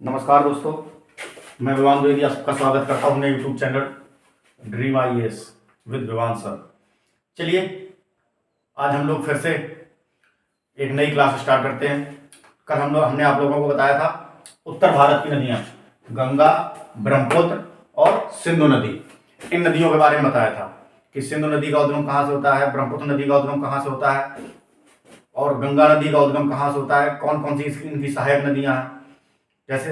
नमस्कार दोस्तों, मैं विवान द्विवेदी आपका स्वागत करता हूं मेरे YouTube channel dream IAS with Vivan sir. चलिए आज हम लोग फिर से एक नई क्लास स्टार्ट करते हैं। कल हमने आप लोगों को बताया था उत्तर भारत की नदियां गंगा, ब्रह्मपुत्र और सिंधु नदी, इन नदियों के बारे में बताया था कि सिंधु नदी का उद्गम कहाँ से होता है, ब्रह्मपुत्र नदी का उद्गम कहाँ से होता है और गंगा नदी का उद्गम कहाँ से होता है, कौन कौन सी इनकी सहायक नदियाँ हैं। जैसे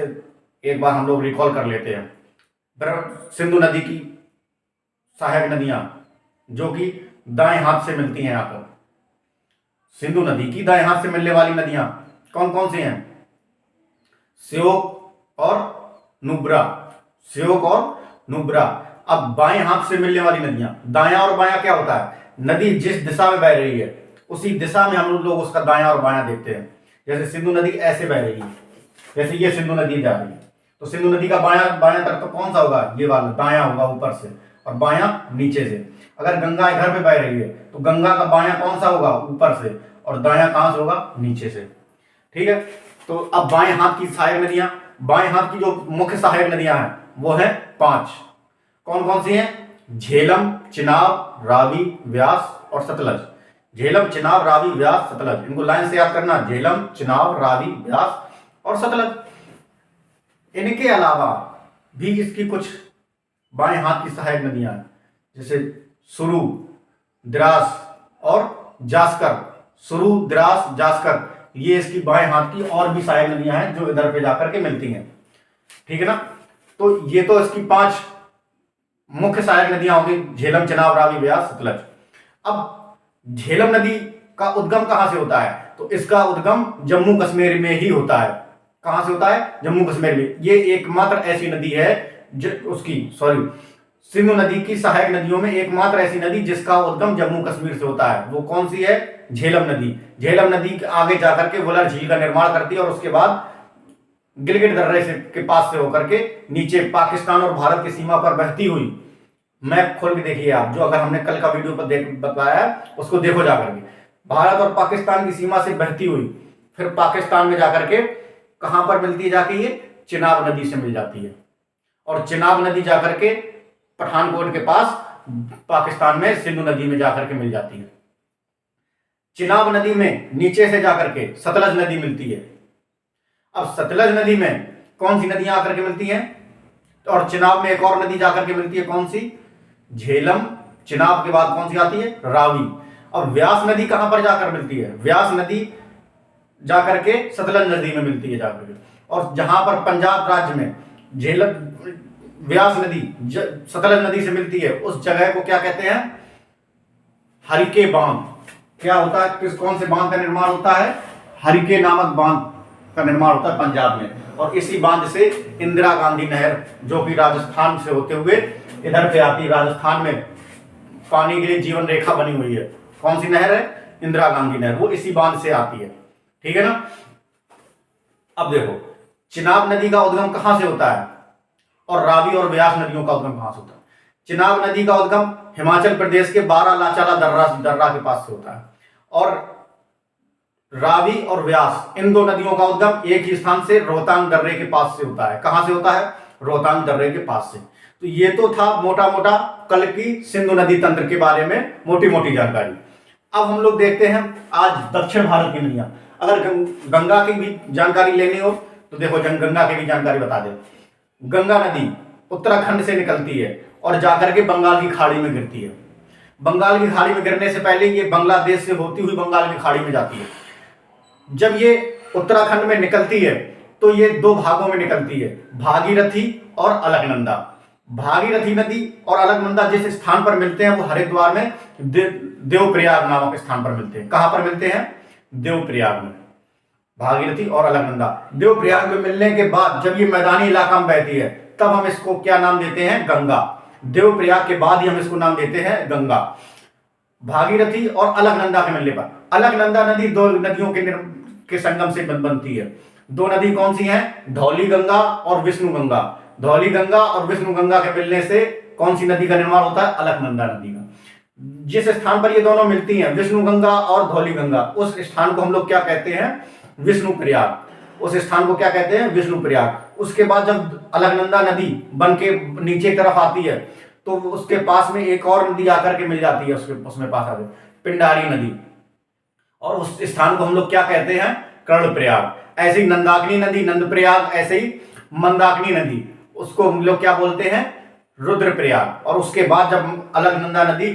एक बार हम लोग रिकॉल कर लेते हैं सिंधु नदी की सहायक नदियां जो कि दाएं हाथ से मिलती हैं आकर। सिंधु नदी की दाएं हाथ से मिलने वाली नदियां कौन कौन सी हैं? श्योक और नुब्रा, श्योक और नुब्रा। अब बाएं हाथ से मिलने वाली नदियां, दायां और बायां क्या होता है? नदी जिस दिशा में बह रही है उसी दिशा में हम लोग उसका दायां और बायां देखते हैं। जैसे सिंधु नदी ऐसे बह रही है, जैसे ये सिंधु नदी जा रही है तो सिंधु नदी का बायां तरफ तो कौन सा होगा? ये वाला दायां होगा ऊपर से और बायां नीचे से। अगर गंगा इधर पे बह रही है तो गंगा का बायां कौन सा होगा? ऊपर से, और दायां कहां से होगा? नीचे से। ठीक है, तो अब बाएं हाथ की सहायक नदियां, बाएं हाथ की जो मुख्य सहायक नदियां हैं वो है 5। कौन कौन सी हैं? झेलम, चिनाब, रावी, व्यास और सतलज। झेलम, चिनाब, रावी, व्यास, सतलज, इनको लाइन से याद करना। झेलम, चिनाब, रावी, व्यास और सतलज। इनके अलावा भी इसकी कुछ बाएं हाथ की सहायक नदियां हैं, जैसे सुरु, द्रास और जास्कर। सुरु, द्रास, जास्कर, ये इसकी बाएं हाथ की और भी सहायक नदियां हैं जो इधर पे जाकर के मिलती हैं। ठीक है ना? तो ये तो इसकी 5 मुख्य सहायक नदियां होंगी, झेलम, चिनाब, रावी, व्यास, सतलज। अब झेलम नदी का उद्गम कहां से होता है? तो इसका उद्गम जम्मू कश्मीर में ही होता है। कहां से होता है? जम्मू कश्मीर में। ये एकमात्र ऐसी नदी है सिंधु नदी की सहायक नदियों में एकमात्र ऐसी नदी जिसका उद्गम जम्मू कश्मीर से होता है। वो कौन सी है? झेलम नदी। झेलम नदी आगे जाकर के वुलर झील का निर्माण करती है और उसके बाद गिलगित दर्रे के पास से होकर के नीचे पाकिस्तान और भारत की सीमा पर बहती हुई, मैप खोल के देखिए आप, जो अगर हमने कल का वीडियो पर बताया है उसको देखो जाकर के, भारत और पाकिस्तान की सीमा से बहती हुई फिर पाकिस्तान में जाकर के कहां पर मिलती है? जाके ये चिनाब नदी से मिल जाती है और चिनाब नदी जाकर के पठानकोट के पास पाकिस्तान में सिंधु नदी में जाकर के मिल जाती है। चिनाब नदी में नीचे से जाकर के सतलज नदी मिलती है। अब सतलज नदी में कौन सी नदियां आकर के मिलती हैं? और चिनाब में एक और नदी जाकर के मिलती है, कौन सी? झेलम। चिनाब के बाद कौन सी आती है? रावी। अब व्यास नदी कहां पर जाकर मिलती है? व्यास नदी जाकर के सतलज नदी में मिलती है जाकर के। और जहां पर पंजाब राज्य में व्यास नदी सतलज नदी से मिलती है उस जगह को क्या कहते हैं? हरिके बांध। क्या होता है? कौन से बांध का निर्माण होता है? हरिके नामक बांध का निर्माण होता है पंजाब में। और इसी बांध से इंदिरा गांधी नहर, जो कि राजस्थान से होते हुए इधर पे आती है, राजस्थान में पानी के लिए जीवन रेखा बनी हुई है। कौन सी नहर है? इंदिरा गांधी नहर, वो इसी बांध से आती है। ठीक है ना? अब देखो चिनाब नदी का उद्गम कहां से होता है और रावी और व्यास नदियों का उद्गम कहां से होता है? चिनाब नदी का उद्गम हिमाचल प्रदेश के बारालाचाला दर्रा के पास से होता है और रावी और व्यास, इन दो नदियों का उद्गम एक ही स्थान से रोहतांग दर्रे के पास से होता है। कहां से होता है? रोहतांग दर्रे के पास से। तो ये तो था मोटा मोटा कल की सिंधु नदी तंत्र के बारे में मोटी मोटी जानकारी। अब हम लोग देखते हैं आज दक्षिण भारत की नदियां। अगर गंगा की भी जानकारी लेनी हो तो देखो गंगा की भी जानकारी बता दे। गंगा नदी उत्तराखंड से निकलती है और जाकर के बंगाल की खाड़ी में गिरती है। बंगाल की खाड़ी में गिरने से पहले ये बांग्लादेश से होती हुई बंगाल की खाड़ी में जाती है। जब ये उत्तराखंड में निकलती है तो ये 2 भागों में निकलती है, भागीरथी और अलकनंदा। भागीरथी नदी और अलकनंदा जिस स्थान पर मिलते हैं वो हरिद्वार में देवप्रयाग नामक स्थान पर मिलते हैं। कहां पर मिलते हैं? देवप्रयाग में। भागीरथी और अलकनंदा देवप्रयाग में मिलने के बाद जब ये मैदानी इलाका में बहती है तब हम इसको क्या नाम देते हैं? गंगा। देवप्रयाग के बाद ही हम इसको नाम देते हैं गंगा। भागीरथी और अलकनंदा के मिलने पर अलकनंदा नदी 2 नदियों के संगम से बनती है। 2 नदी कौन सी हैं? धौली गंगा और विष्णु गंगा। धौली गंगा और विष्णु गंगा के मिलने से कौन सी नदी का निर्माण होता है? अलकनंदा नदी का। जिस स्थान पर ये दोनों मिलती हैं, विष्णु गंगा और धौली गंगा, उस स्थान को हम लोग क्या कहते हैं? विष्णु प्रयाग। उस स्थान को क्या कहते हैं, विष्णु प्रयाग। उसके बाद जब अलकनंदा नदी बन के नीचे की तरफ आती है तो उसके पास में एक और नदी आकर के मिल जाती है, उसमें पास आती है पिंडारी नदी, और उस स्थान को हम लोग क्या कहते हैं, कर्णप्रयाग। ऐसे ही नंदाकिनी नदी नंदप्रयाग, ऐसे ही मंदाकिनी नदी उसको हम लोग क्या बोलते हैं, रुद्रप्रयाग। और उसके बाद जब अलकनंदा नदी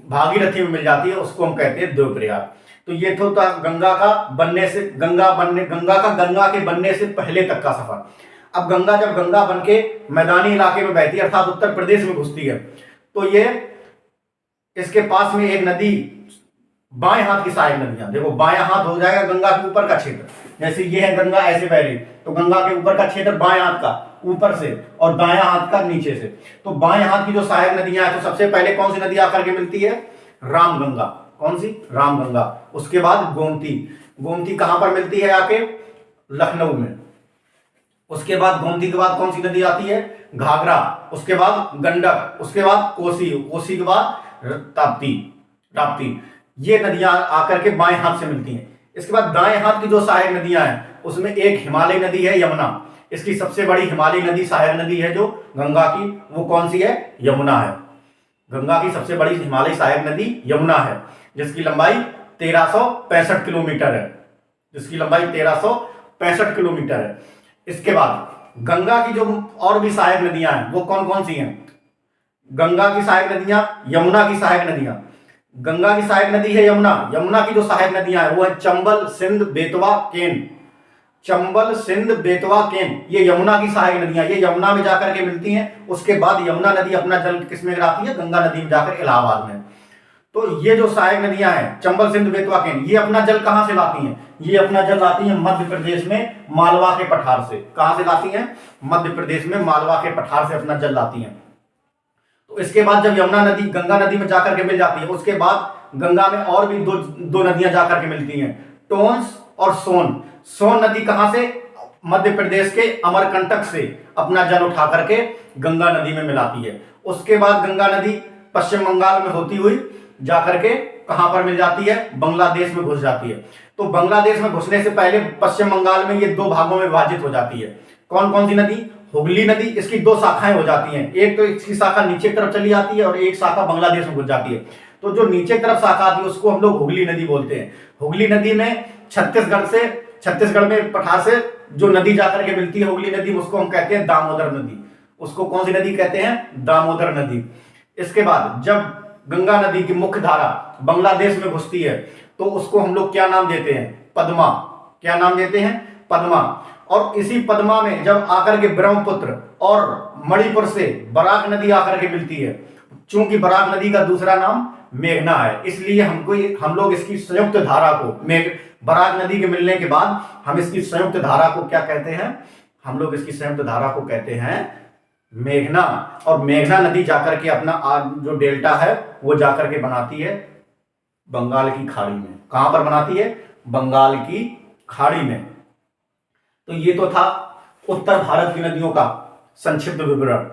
भागीरथी में मिल जाती है उसको हम कहते हैं देवप्रयाग। तो ये तो था गंगा का बनने से, गंगा के बनने से पहले तक का सफर। अब गंगा जब गंगा बन के मैदानी इलाके में बहती है अर्थात उत्तर प्रदेश में घुसती है, तो ये इसके पास में एक नदी, बाएं हाथ की सहायक नदियां, देखो बाएं हाथ हो जाएगा गंगा के ऊपर का क्षेत्र, जैसे ये है गंगा ऐसे बह रही, तो गंगा के ऊपर का क्षेत्र बाएं हाथ का ऊपर से और दायां हाथ का नीचे से। तो बाएं हाथ की जो सहायक नदियां हैं, तो सबसे पहले कौन सी नदी आकर के मिलती है, रामगंगा। कौन सी, रामगंगा। उसके बाद गोमती। गोमती कहां पर मिलती है, आके लखनऊ में। उसके बाद गोमती के बाद कौन सी नदी आती है, घाघरा। उसके बाद गंडक। उसके बाद कोसी। कोसी के बाद ताप्ती। राप्ती। ये नदियां आकर के बाएं हाथ से मिलती हैं। इसके बाद दाएं हाथ की जो सहायक नदियां हैं उसमें एक हिमालय नदी है, यमुना। इसकी सबसे बड़ी हिमालय नदी, सहायक नदी है जो गंगा की, वो कौन सी है, यमुना है। गंगा की सबसे बड़ी हिमालय सहायक नदी यमुना है, जिसकी लंबाई 1365 किलोमीटर है, जिसकी लंबाई 1365 किलोमीटर है। इसके बाद गंगा की जो और भी सहायक नदियां हैं वो कौन कौन सी हैं, गंगा की सहायक नदियां, यमुना की सहायक नदियां। गंगा की सहायक नदी है यमुना। यमुना की जो सहायक नदियां हैं वो है चंबल, सिंध, बेतवा, केन। चंबल, सिंध, बेतवा, केन, ये यमुना की सहायक नदियां, ये यमुना में जाकर के मिलती हैं। उसके बाद यमुना नदी अपना जल किसमें गिराती है, गंगा नदी में जाकर इलाहाबाद में। तो ये जो सहायक नदियां हैं चंबल, सिंध, बेतवा, केन, ये अपना जल कहां से लाती हैं, ये अपना जल लाती हैं मध्य प्रदेश में मालवा के पठार से। कहां से लाती हैं, मध्य प्रदेश में मालवा के पठार से अपना जल लाती हैं। तो इसके बाद जब यमुना नदी गंगा नदी में जाकर के मिल जाती है, उसके बाद गंगा में और भी दो नदियां जाकर के मिलती हैं, टोंस और सोन। सोन नदी कहां से, मध्य प्रदेश के अमरकंटक से अपना जल उठा करके गंगा नदी में मिलाती है। उसके बाद गंगा नदी पश्चिम बंगाल में होती हुई जाकर के कहां पर मिल जाती है, बांग्लादेश में घुस जाती है। तो बांग्लादेश में घुसने से पहले पश्चिम बंगाल में ये दो भागों में विभाजित हो जाती है। कौन कौन सी नदी, हुगली नदी, इसकी दो शाखाएं हो जाती हैं, एक तो इसकी शाखा नीचे की तरफ चली आती है और एक शाखा बांग्लादेश में घुस जाती है। तो जो नीचे की तरफ शाखा आती है उसको हम लोग हुगली नदी बोलते हैं। हुगली नदी में छत्तीसगढ़ में पठार से जो नदी जाकर के मिलती है हुगली नदी, उसको हम कहते हैं दामोदर नदी। उसको कौन सी नदी कहते हैं, दामोदर नदी। इसके बाद जब गंगा नदी की मुख्य धारा बांग्लादेश में घुसती है तो उसको हम लोग क्या नाम देते हैं, पद्मा। क्या नाम देते हैं, पद्मा। और इसी पद्मा में जब आकर के ब्रह्मपुत्र और मणिपुर से बराक नदी आकर के मिलती है, चूंकि बराक नदी का दूसरा नाम मेघना है, इसलिए हम लोग इसकी संयुक्त धारा को, बराक नदी के मिलने के बाद हम इसकी संयुक्त धारा को क्या कहते हैं, हम लोग इसकी संयुक्त धारा को कहते हैं मेघना। और मेघना नदी जाकर के अपना जो डेल्टा है वो जाकर के बनाती है बंगाल की खाड़ी में। कहां पर बनाती है, बंगाल की खाड़ी में। तो ये तो था उत्तर भारत की नदियों का संक्षिप्त विवरण।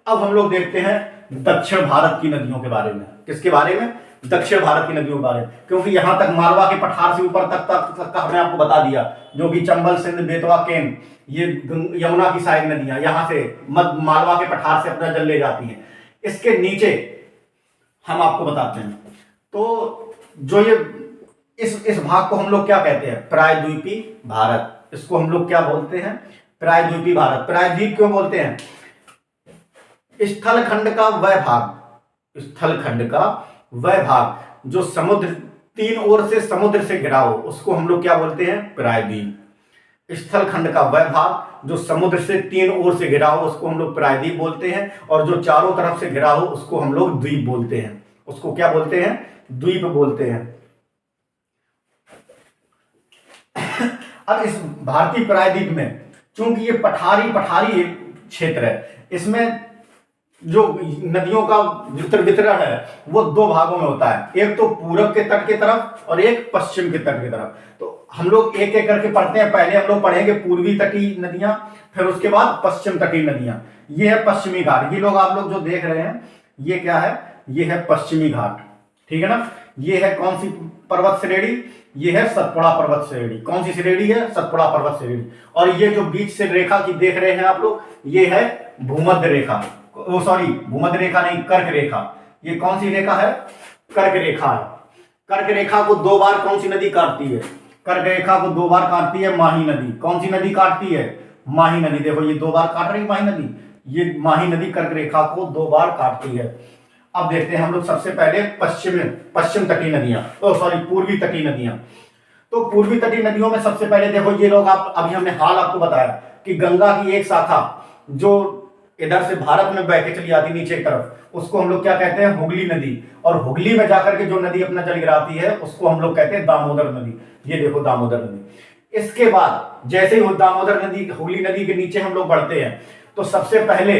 अब हम लोग देखते हैं दक्षिण भारत की नदियों के बारे में। किसके बारे में, दक्षिण भारत की नदियों के बारे में, क्योंकि यहां तक मालवा के पठार से ऊपर तक का हमने आपको बता दिया, जो कि चंबल, सिंध, बेतवा, केन, ये यमुना की सहायक नदियां यहां से मालवा के पठार से अपना जल ले जाती हैं। इसके नीचे हम आपको बताते हैं, तो जो ये इस भाग को हम लोग क्या कहते हैं, प्रायद्वीपी भारत। इसको हम लोग क्या बोलते हैं, प्रायद्वीपी भारत। प्रायद्वीप क्यों बोलते हैं, स्थलखंड का वह भाग, स्थलखंड का वह भाग जो समुद्र तीन ओर से समुद्र से घिरा हो, उसको हम लोग क्या बोलते हैं, प्रायद्वीप। स्थलखंड का वह भाग जो समुद्र से तीन ओर से घिरा हो उसको हम लोग प्रायद्वीप बोलते हैं, और जो चारों तरफ से घिरा हो उसको हम लोग द्वीप बोलते हैं। उसको क्या बोलते हैं, द्वीप बोलते हैं। अब इस भारतीय प्रायद्वीप में चूंकि ये पठारी क्षेत्र है, इसमें जो नदियों का वितरण है वो दो भागों में होता है, एक तो पूरब के तट की तरफ और एक पश्चिम के तट की तरफ। तो हम लोग एक एक करके पढ़ते हैं। पहले हम लोग पढ़ेंगे पूर्वी तटीय नदियां, फिर उसके बाद पश्चिम तटीय नदियां। ये है पश्चिमी घाट, ये लोग आप लोग जो देख रहे हैं ये क्या है, ये है पश्चिमी घाट, ठीक है ना। ये है कौन सी पर्वत श्रेणी? ये है सतपुड़ा पर्वत श्रेणी। कौन सी श्रेणी है? सतपुड़ा पर्वत श्रेणी। और ये जो बीच से रेखा की देख रहे हैं आप लोग, ये है भूमध्य रेखा, सॉरी भूमध्य रेखा नहीं, कर्क रेखा। ये कौन सी रेखा है? कर्क रेखा है। कर्क रेखा को 2 बार कौन सी नदी काटती है? कर्क रेखा को 2 बार काटती है माही नदी। कौन सी नदी काटती है? माही नदी। देखो ये 2 बार काट रही है माही नदी। ये माही नदी कर्क रेखा को 2 बार काटती है। अब देखते हैं हम लोग सबसे पहले पश्चिम तटीय नदियां, सॉरी पूर्वी तटीय नदियां। तो पूर्वी तटीय नदियों में सबसे पहले देखो ये लोग, आप अभी हमने हाल आपको बताया कि गंगा की एक शाखा जो इधर से भारत में बह के चली आती नीचे की तरफ, उसको हम लोग क्या कहते हैं? हुगली नदी। और हुगली में जाकर के जो नदी अपना जल गिराती है उसको हम लोग कहते हैं दामोदर नदी। ये देखो दामोदर नदी। इसके बाद जैसे ही दामोदर नदी, हुगली नदी के नीचे हम लोग बढ़ते हैं तो सबसे पहले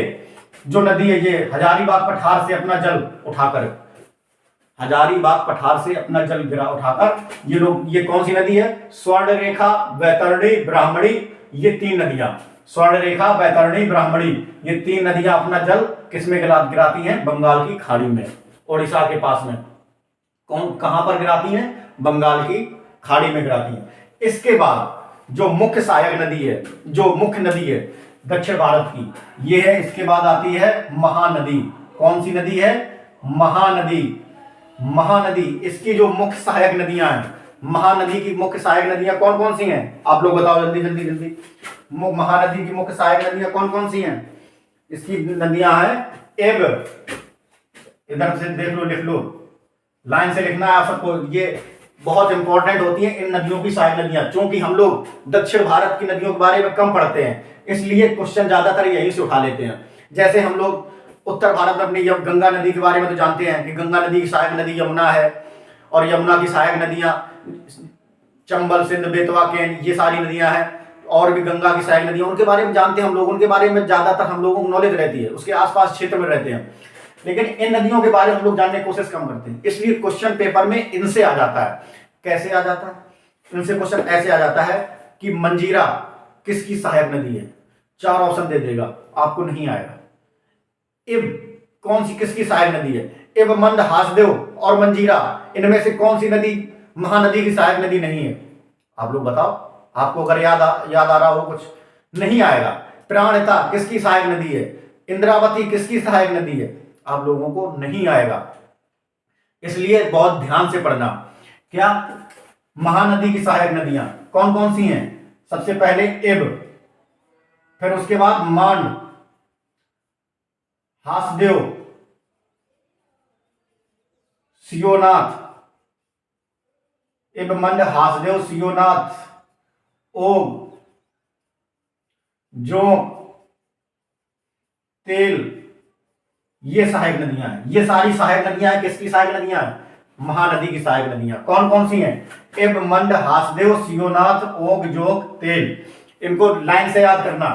जो नदी है ये हजारीबाग पठार से अपना जल उठाकर, हजारीबाग पठार से अपना जल गिरा उठाकर ये कौन सी नदी है? स्वर्णरेखा, वैतरणी, ब्राह्मणी। ये 3 नदियां, स्वर्णरेखा, वैतरणी, ब्राह्मणी, ये 3 नदियां अपना जल किसमें गिराती हैं? बंगाल की खाड़ी में, ओडिशा के पास में। कहां पर गिराती हैं? बंगाल की खाड़ी में गिराती हैं। इसके बाद जो मुख्य सहायक नदी है, जो मुख्य नदी है दक्षिण भारत की, ये है। इसके बाद आती है महानदी। कौन सी नदी है? महानदी। महानदी, इसकी जो मुख्य सहायक नदियां हैं, महानदी की मुख्य सहायक नदियां कौन कौन सी हैं? आप लोग बताओ जल्दी जल्दी जल्दी। महानदी की मुख्य सहायक नदियां कौन कौन सी हैं? इसकी नदियां हैं एब, इधर से देख लो, लिख लो, लाइन से लिखना है आप सबको। ये बहुत इंपॉर्टेंट होती है इन नदियों की सहायक नदियां, क्योंकि हम लोग दक्षिण भारत की नदियों के बारे में कम पढ़ते हैं, इसलिए क्वेश्चन ज्यादातर यहीं से उठा लेते हैं। जैसे हम लोग उत्तर भारत में अपनी गंगा नदी के बारे में तो जानते हैं कि गंगा नदी की सहायक नदी यमुना है, और यमुना की सहायक नदियां चंबल, सिंध, बेतवा, केन, ये सारी नदियां हैं। और भी गंगा की सहायक नदियां, उनके बारे में जानते हैं हम लोग, उनके बारे में ज्यादातर हम लोगों को नॉलेज रहती है, उसके आसपास क्षेत्र में रहते हैं। लेकिन इन नदियों के बारे में हम लोग जानने की कोशिश कम करते हैं, इसलिए क्वेश्चन पेपर में इनसे आ जाता है। कैसे आ जाता है? इनसे क्वेश्चन ऐसे आ जाता है कि मंजीरा किसकी सहायक नदी है? 4 ऑप्शन दे देगा, आपको नहीं आएगा। इब कौन सी किसकी सहायक नदी है? इब, मंद, हासदेव और मंजीरा, इनमें से कौन सी नदी महानदी की सहायक नदी नहीं है? आप लोग बताओ, आपको अगर याद आ रहा हो कुछ। नहीं आएगा। प्राणहिता किसकी सहायक नदी है? इंद्रावती किसकी सहायक नदी है? आप लोगों को नहीं आएगा, इसलिए बहुत ध्यान से पढ़ना। क्या महानदी की सहायक नदियां कौन कौन सी हैं? सबसे पहले इब, फिर उसके बाद मांड, हासदेव, सियोनाथ, इब, मंड, हासदेव, सियोनाथ, ओग, जोंक, तेल, ये सहायक नदियां हैं। ये सारी सहायक नदियां हैं। किसकी सहायक नदियां हैं? महानदी की सहायक नदियां। कौन कौन सी हैं? इब, मंड, हासदेव, सियोनाथ, ओग, जोंक, तेल। इनको लाइन से याद करना।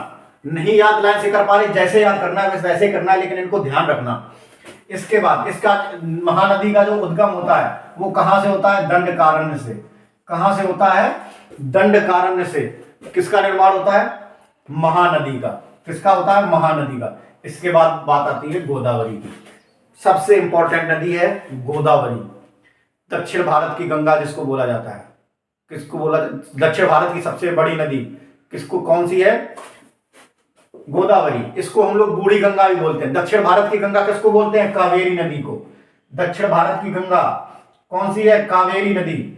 नहीं याद लाइन से कर पा रहे, जैसे याद करना है वैसे करना है, लेकिन इनको ध्यान रखना। इसके बाद इसका महानदी का जो उद्गम होता है वो कहां से होता है? दंडकारण्य से। कहां से होता है? दंडकारण्य से। किसका निर्माण होता है? महानदी का। किसका होता है? महानदी का। इसके बाद बात आती है गोदावरी की। सबसे इंपॉर्टेंट नदी है गोदावरी, दक्षिण भारत की गंगा जिसको बोला जाता है। किसको बोला? दक्षिण भारत की सबसे बड़ी नदी किसको, कौन सी है? गोदावरी। इसको हम लोग बूढ़ी गंगा भी बोलते हैं। दक्षिण भारत की गंगा किसको बोलते हैं? कावेरी नदी को। दक्षिण भारत की गंगा कौन सी है? कावेरी नदी।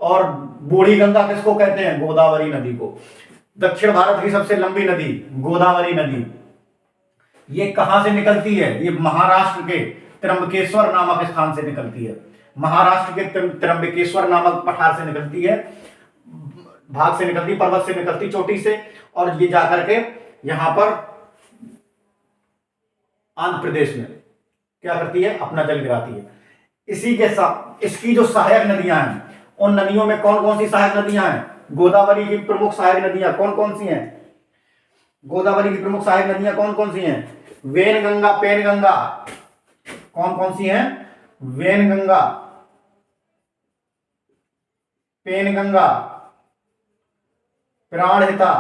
और बूढ़ी गंगा किसको कहते हैं? गोदावरी नदी को। दक्षिण भारत की सबसे लंबी नदी गोदावरी नदी। ये कहां से निकलती है? ये महाराष्ट्र के त्र्यंबकेश्वर नामक स्थान से निकलती है। महाराष्ट्र के त्र्यंबकेश्वर नामक पठार से निकलती है, भाग से निकलती, पर्वत से निकलती, चोटी से, और ये जाकर के यहां पर आंध्र प्रदेश में क्या करती है? अपना जल गिराती है। इसी के साथ इसकी जो सहायक नदियां हैं, उन नदियों में कौन कौन सी सहायक नदियां हैं? गोदावरी की प्रमुख सहायक नदियां कौन कौन सी हैं? गोदावरी की प्रमुख सहायक नदियां कौन कौन सी हैं? वेनगंगा, पेनगंगा। कौन कौन सी हैं? वेनगंगा, पेनगंगा, प्राणहिता।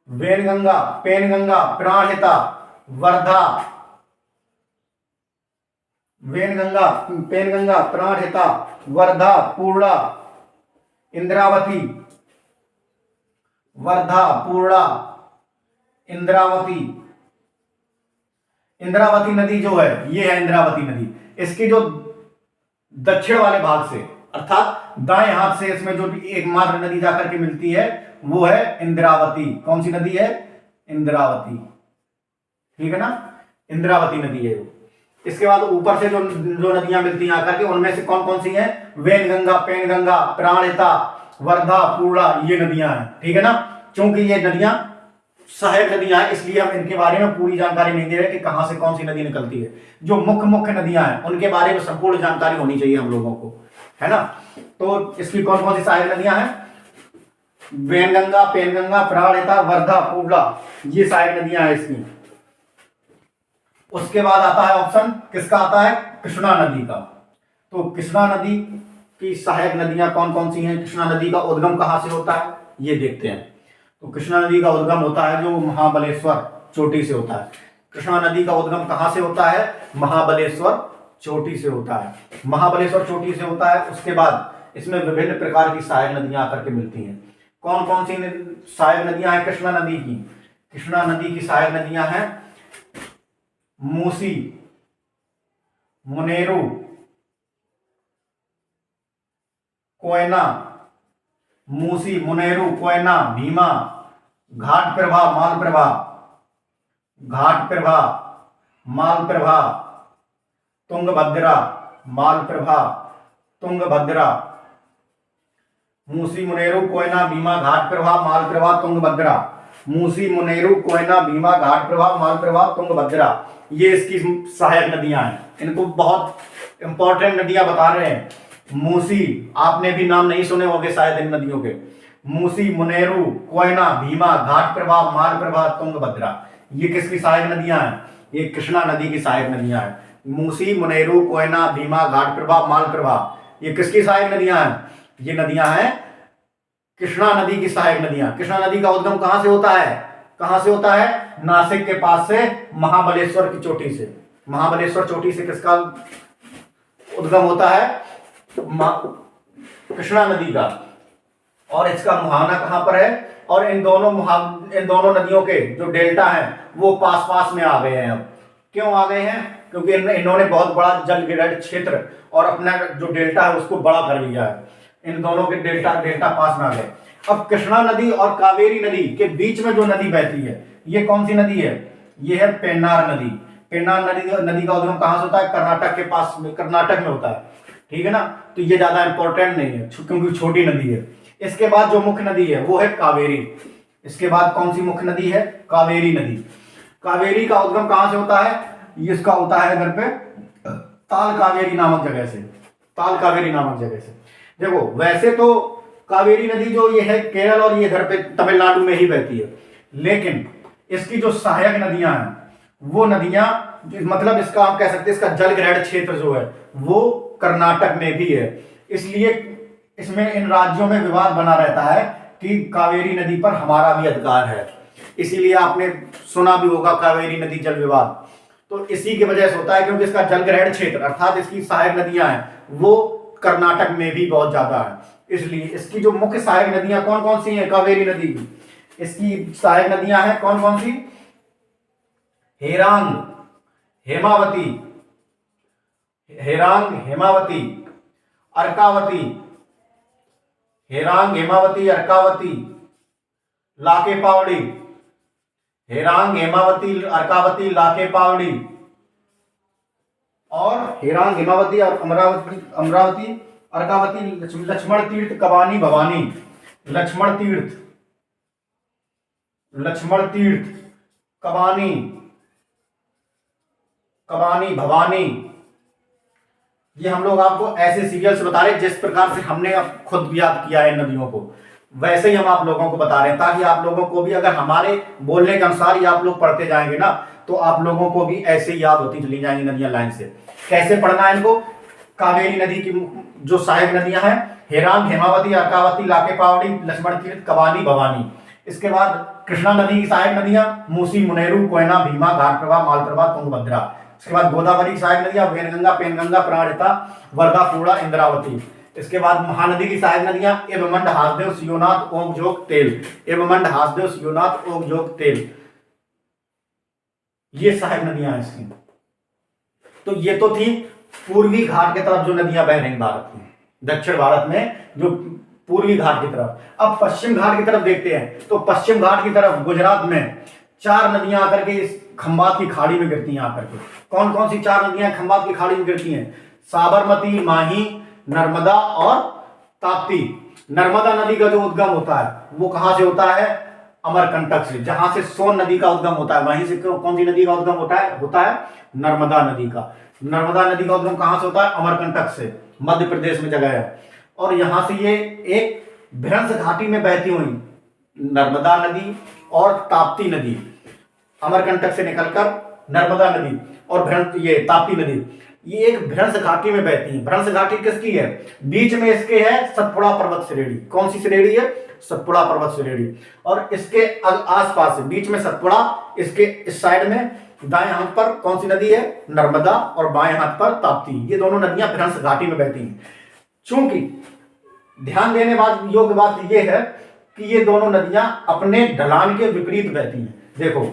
वेनगंगा, पेनगंगा, प्राणहिता, वर्धा, वेनगंगा, पेनगंगा, प्राणहिता, वर्धा, पूर्णा, इंद्रावती, वर्धा, पूर्णा, इंद्रावती। इंद्रावती नदी जो है, ये है इंद्रावती नदी। इसकी जो दक्षिण वाले भाग से अर्थात दाएं हाथ से इसमें जो एकमात्र नदी जाकर के मिलती है वो है इंद्रावती। कौन सी नदी है? इंद्रावती। ठीक है ना, इंद्रावती नदी है वो। इसके बाद ऊपर से जो जो नदियां मिलती हैं आकर के, उनमें से कौन कौन सी हैं? वेनगंगा, पेनगंगा, प्राणहिता, वर्धा, पूर्णा, ये नदियां हैं। ठीक है ना, क्योंकि ये नदियां सहायक नदियां हैं, इसलिए हम इनके बारे में पूरी जानकारी नहीं दे रहे कि कहां से कौन सी नदी निकलती है। जो मुख्य मुख्य नदियां हैं उनके बारे में संपूर्ण जानकारी होनी चाहिए हम लोगों को, है ना। तो इसकी कौन कौन सी सहायक नदियां हैं? वेनगंगा, पेनगंगा, प्राणहिता, वर्धा, पूर्णा, ये सहायक नदियां हैं इसकी। उसके बाद आता है ऑप्शन, किसका आता है? कृष्णा नदी का। तो कृष्णा नदी की सहायक नदियां कौन कौन सी हैं? कृष्णा नदी का उद्गम कहां से होता है, ये देखते हैं। तो कृष्णा नदी का उद्गम होता है जो महाबलेश्वर चोटी से होता है। कृष्णा नदी का उद्गम कहां से होता है? महाबलेश्वर चोटी से होता है। महाबलेश्वर चोटी से होता है। उसके बाद इसमें विभिन्न प्रकार की सहायक नदियां आकर के मिलती हैं। कौन कौन सी सहायक नदियां हैं कृष्णा नदी की? कृष्णा नदी की सहायक नदियां हैं मूसी, मुनेरू, कोयना, मूसी, मुनेरू, कोयना, भीमा, घाट प्रभा, माल प्रभा, घाट प्रभा, माल प्रभा, तुंगभद्रा, माल प्रभा, तुंगभद्रा। मूसी, मुनेरू, कोयना, भीमा, घाट प्रभा, माल प्रभा, तुंगभद्रा। मूसी, मुनेरू, कोयना, भीमा, घाट प्रभा, माल प्रभा, तुंगभद्रा, ये इसकी सहायक नदियां हैं। इनको बहुत इंपॉर्टेंट नदियां बता रहे हैं। मूसी, आपने भी नाम नहीं सुने होंगे शायद इन नदियों के। मूसी, मुनेरू, कोयना, भीमा, घाट प्रभा, माल प्रभा, तुंगभद्रा, ये किसकी सहायक नदियां हैं? ये कृष्णा नदी की सहायक नदियां हैं। मूसी, मुनेरू, कोयना, भीमा, घाट प्रभा, माल प्रभा, ये किसकी सहायक नदियां हैं? ये नदियां हैं कृष्णा नदी की सहायक नदियां। कृष्णा नदी का उद्गम कहां से होता है? कहां से होता है? नासिक के पास से, महाबलेश्वर की चोटी से। महाबलेश्वर चोटी से किसका उद्गम होता है? कृष्णा नदी का। और इसका मुहाना कहां पर है? और इन दोनों नदियों के जो डेल्टा हैं वो पास पास में आ गए हैं। अब क्यों आ गए हैं? क्योंकि इन्होंने बहुत बड़ा जल ग्रेड क्षेत्र और अपना जो डेल्टा है उसको बड़ा कर लिया है। इन दोनों के डेल्टा पास में आ गए। अब कृष्णा नदी और कावेरी नदी के बीच में जो नदी बहती है, ये कौन सी नदी है? ये है पेन्नार नदी। पेन्नार नदी का उद्गम कहां से होता है? कर्नाटक के पास में, कर्नाटक में होता है। ठीक है ना, तो ये ज्यादा इंपॉर्टेंट नहीं है क्योंकि छोटी नदी है। इसके बाद जो मुख्य नदी है वो है कावेरी। इसके बाद कौन सी मुख्य नदी है? कावेरी नदी। कावेरी का उद्गम कहां से होता है? इसका होता है इधर पे ताल कावेरी नामक जगह से। ताल कावेरी नामक जगह से। देखो वैसे तो कावेरी नदी जो ये है केरल और ये इधर पे तमिलनाडु में ही बहती है, लेकिन इसकी जो सहायक नदियां हैं वो नदियां, मतलब इसका आप कह सकते हैं इसका जल ग्रहण क्षेत्र जो है वो कर्नाटक में भी है। इसलिए इसमें इन राज्यों में विवाद बना रहता है कि कावेरी नदी पर हमारा भी अधिकार है। इसीलिए आपने सुना भी होगा कावेरी नदी जल विवाद। तो इसी की वजह से होता है क्योंकि इसका जल ग्रहण क्षेत्र अर्थात इसकी सहायक नदियां हैं वो कर्नाटक में भी बहुत ज्यादा है। इसलिए इसकी जो मुख्य सहायक नदियां कौन कौन सी हैं कावेरी नदी की? इसकी सहायक नदियां हैं कौन कौन सी? हेरांग, हेमावती, हेरांग, हेमावती, अर्कावती, हेरांग, हेमावती, अर्कावती, लाके पावड़ी, हेरांग, हेमावती, अर्कावती, लाके पावड़ी, और हेरांग, हेमावती और अमरावती, अर्कावती, लक्ष्मण तीर्थ, कबानी, भवानी, लक्ष्मण तीर्थ, लक्ष्मण तीर्थ, कबानी, कबानी, भवानी। ये हम लोग आपको ऐसे सीरियल से बता रहे हैं जिस प्रकार से हमने अब खुद याद किया है नदियों को, वैसे ही हम आप लोगों को बता रहे हैं ताकि आप लोगों को भी अगर हमारे बोलने के अनुसार ही आप लोग पढ़ते जाएंगे ना तो आप लोगों को भी ऐसे ही याद होती चली जाएंगी नदियां लाइन से। कैसे पढ़ना है इनको? कावेरी नदी की जो सहायक नदियां हैं हेरांग, हेमावती, अर्कावती, लाके पावड़ी, लक्ष्मण तीर्थ, कबानी, भवानी। इसके बाद कृष्णा नदी की सहायक नदियां मूसी, मुनेरू, कोयना, भीमा, घाट प्रभा, मालप्रभा, तुंगभद्रा। इसके बाद गोदावरी, सहायक नदियां वैनगंगा, पेनगंगा, प्राणहिता, वर्धा, पूर्णा, इंद्रावती। इसके बाद महानदी की सहायक नदियां एवमंड, हासदेव, सियोनाथ, ओंगजोग, तेल, एवमंड, हासदेव, सियोनाथ, ओंगजोग, तेल, ये सहायक नदियां हैं इसकी। तो ये तो थी पूर्वी घाट की तरफ जो नदियां बह रही भारत में, दक्षिण भारत में जो पूर्वी घाट की तरफ। अब पश्चिम घाट की तरफ देखते हैं। तो पश्चिम घाट की तरफ गुजरात में 4 नदियां आकर के इस खंबात की खाड़ी में गिरती हैं आकर के। कौन कौन सी 4 नदियां खंबात की खाड़ी में गिरती हैं? साबरमती, माही, नर्मदा और ताप्ती। नर्मदा नदी का जो उद्गम होता है वो कहां से होता है? अमरकंटक से, जहां से सोन नदी का उद्गम होता है। वहीं से कौन सी नदी का उद्गम होता है नर्मदा नदी का। नर्मदा नदी का उद्गम कहां से होता है? अमरकंटक से, मध्य प्रदेश में जगह है। और यहां से ये एक भ्रंश घाटी में बहती हुई नर्मदा नदी और ताप्ती नदी, अमरकंटक से निकलकर नर्मदा नदी और ये ताप्ती नदी, ये एक भ्रंश घाटी में बहती है। भ्रंश घाटी किसकी है? बीच में इसके है सतपुड़ा पर्वत श्रेणी। कौन सी श्रेणी है? सतपुड़ा पर्वत श्रेणी। और इसके आसपास बीच में सतपुड़ा, इसके इस साइड में दाएं हाथ पर कौन सी नदी है? नर्मदा, और बाएं हाथ पर ताप्ती। ये दोनों नदियां भ्रंश घाटी में बहती हैं। चूंकि ध्यान देने योग्य बात यह है कि ये दोनों नदियां अपने ढलान के विपरीत बहती हैं। देखो,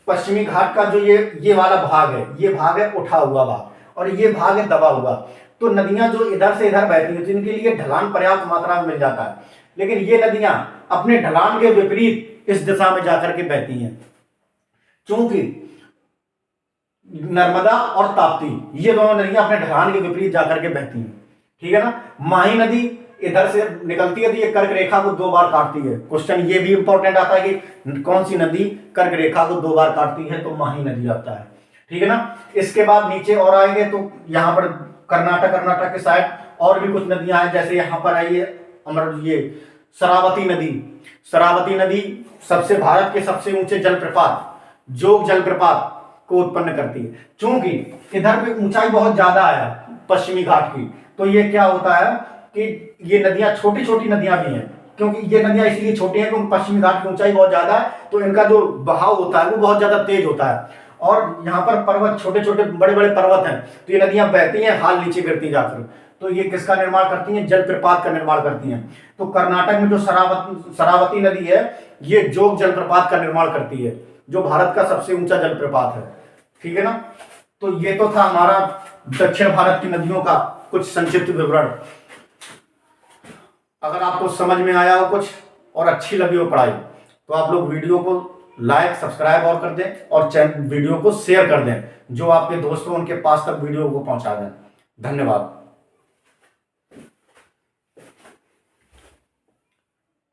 पश्चिमी घाट का जो ये वाला भाग है, ये भाग है उठा हुआ भाग, और ये भाग है दबा हुआ। तो नदियां जो इधर से इधर बहती हैं, जिनके लिए ढलान पर्याप्त मात्रा में मिल जाता है, लेकिन ये नदियां अपने ढलान के विपरीत इस दिशा में जाकर के बहती हैं। चूंकि नर्मदा और ताप्ती, ये दोनों नदियां अपने ढलान के विपरीत जाकर के बहती हैं। ठीक है ना? माही नदी इधर से निकलती है तो ये कर्क रेखा को 2 बार काटती है। क्वेश्चन ये भी इंपॉर्टेंट आता है कि कौन सी नदी कर्क रेखा को 2 बार काटती है? तो माही नदी आता है। ठीक है ना? इसके बाद नीचे और आएंगे तो यहाँ पर कर्नाटक के साइड और भी कुछ नदियां हैं। जैसे यहाँ पर आइए ये शरावती नदी। शरावती नदी भारत के सबसे ऊंचे जलप्रपात, जोग जलप्रपात को उत्पन्न करती है। चूंकि इधर पे ऊंचाई बहुत ज्यादा है पश्चिमी घाट की, तो ये क्या होता है कि ये नदियां छोटी छोटी नदियां भी हैं। क्योंकि ये नदियां इसलिए छोटी हैं क्योंकि पश्चिमी घाट की ऊंचाई बहुत ज्यादा है, तो इनका जो बहाव होता है वो बहुत ज्यादा तेज होता है। और यहाँ पर पर्वत, छोटे छोटे बड़े बड़े पर्वत हैं, तो ये नदियां बहती हैं, हाल नीचे गिरती जाकर, तो ये किसका निर्माण करती हैं? जलप्रपात का निर्माण करती हैं। तो कर्नाटक में जो शरावती नदी है, ये जोग जलप्रपात का निर्माण करती है, जो भारत का सबसे ऊंचा जलप्रपात है। ठीक है ना? तो ये तो था हमारा दक्षिण भारत की नदियों का कुछ संक्षिप्त विवरण। अगर आपको समझ में आया हो कुछ और अच्छी लगी हो पढ़ाई, तो आप लोग वीडियो को लाइक, सब्सक्राइब और कर दें, और वीडियो को शेयर कर दें, जो आपके दोस्तों उनके पास तक वीडियो को पहुंचा दें। धन्यवाद।